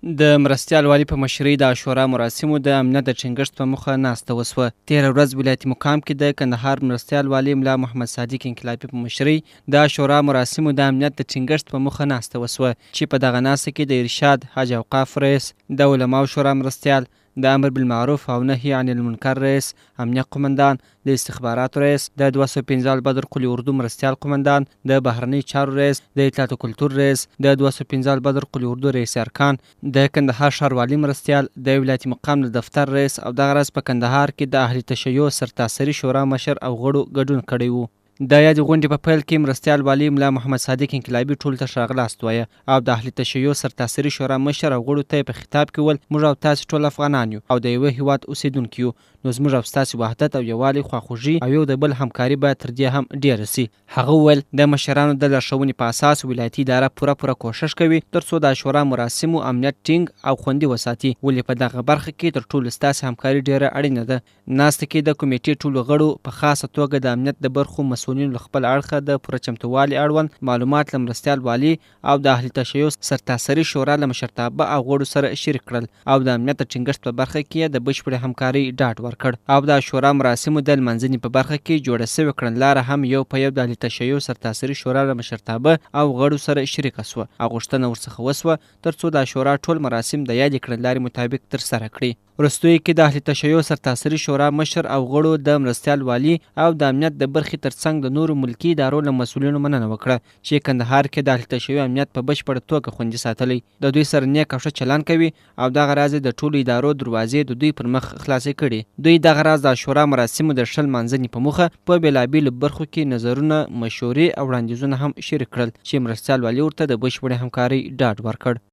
د مرستیال والي په مشرۍ د عاشورا مراسمو د امنیت د ټینګښت په موخه ناسته وسوه. تېره ورځ ولایتي مقام کې د کندهار مرستیال والي ملا محمد صادق انقلابي په مشرۍ د عاشورا مراسمو د امنیت د ټینګښت په موخه ناسته وسوه، چې په دغه ناسته کې د ارشاد حج اوقاف رئیس، د علماو شورا مرستیال، د امر بالمعروف او نهي عن المنکر رئیس، امنیه قمندان، د استخباراتو رئیس، د 215 بدر قلی اردو مرستیال قمندان، د بهرنی چارو رئیس، د اطلاعات و کلتور رئیس، د 215 بدر قلی اردو رئیس ارکان، د کندهار ښاروالي مرستیال، د ولایتي مقام د دفتر رئیس او دغه ورځ په کندهار کې د اهل تشیع سرتاسري شورا مشر او غړو ګډون کړی و. د یادې غونډې په پیل کې مرستیال والي ملا محمد صادق انقلابي ټولو ته ښه راغلاست وایه او د اهل تشیع سرتاسري شورا مشر او غړو ته یې په خطاب کې وویل: موږ او تاسې ټول افغانان یو او د یوه هیواد اوسېدونکي یو، نو زموږ او ستاسې وحدت او یووالی، خواخوږي او یو د بل همکاري باید تر دې هم ډېره سي. هغه وویل د مشرانو د لارښوونې په اساس ولایتي اداره پوره کوښښ کوي تر څو د عاشورا مراسمو امنیت ټینګ او خوندي وساتي، ولې په دغه برخه کې تر ټولو ستاسې همکاري ډېره اړینه ده. ناسته کې د کمیټې ټولو غړو په خاصه توګه د امنیت د برخو مسؤلینو له خپل اړخه د پوره چمتووالي اړوند معلومات له مرستیال والي او د اهل تشیع سرتاسري شورا له مشرتابه او غړو سره شریک کړل او د امنیت د ټینګښت په برخه کې د بشپړې همکارۍ ډاډ ورکړ او د عاشورا مراسمو د لمانځنې په برخه کې جوړه سوې کړنلاره هم یو په یو د اهل تشیع سرتاسري شورا له مشرتابه او غړو سره شریکه سوه او غوښتنه ورڅخه وسوه تر څو د عاشورا ټول مراسم د یادې کړنلارې مطابق ترسره کړي. وروستیو کې د اهل تشیع سرتاسري شورا مشر او غړو د مرستیال والي او د امنیت د برخې ترڅنګ د نورو ملکي ادارو له مسؤلینو مننه وکړه چې کندهار کې د اهل تشیع امنیت په بشپړه توګه خوندي ساتلی، د دوی سره نیک او ښه چلند کوي او دغه راز د ټولو ادارو دروازې د دوی پر مخ خلاصې کړي. دوی دغه راز د عاشورا مراسمو د ښه لمانځنې په موخه په بېلابېلو برخو کې نظرونه، مشورې او وړاندیزونه هم شریک کړل چې مرستیال والي ورته د بشپړې همکارۍ ډاډ ورکړ.